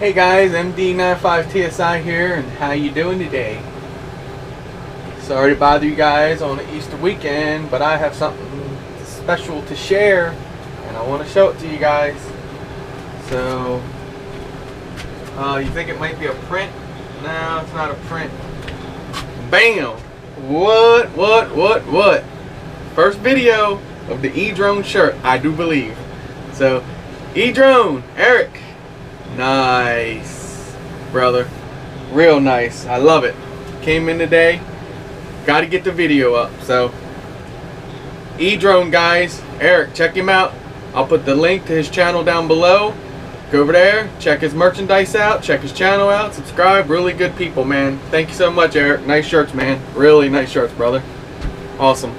Hey guys, MD95TSI here, and how you doing today? Sorry to bother you guys on the Easter weekend, but I have something special to share, and I want to show it to you guys. So, you think it might be a print? No, it's not a print. Bam! What? First video of the Edrone shirt, I do believe. So, Edrone, Eric. Nice, brother. Real nice. I love it. Came in today. Got to get the video up. So, Edrone, guys. Eric, check him out. I'll put the link to his channel down below. Go over there. Check his merchandise out. Check his channel out. Subscribe. Really good people, man. Thank you so much, Eric. Nice shirts, man. Really nice shirts, brother. Awesome.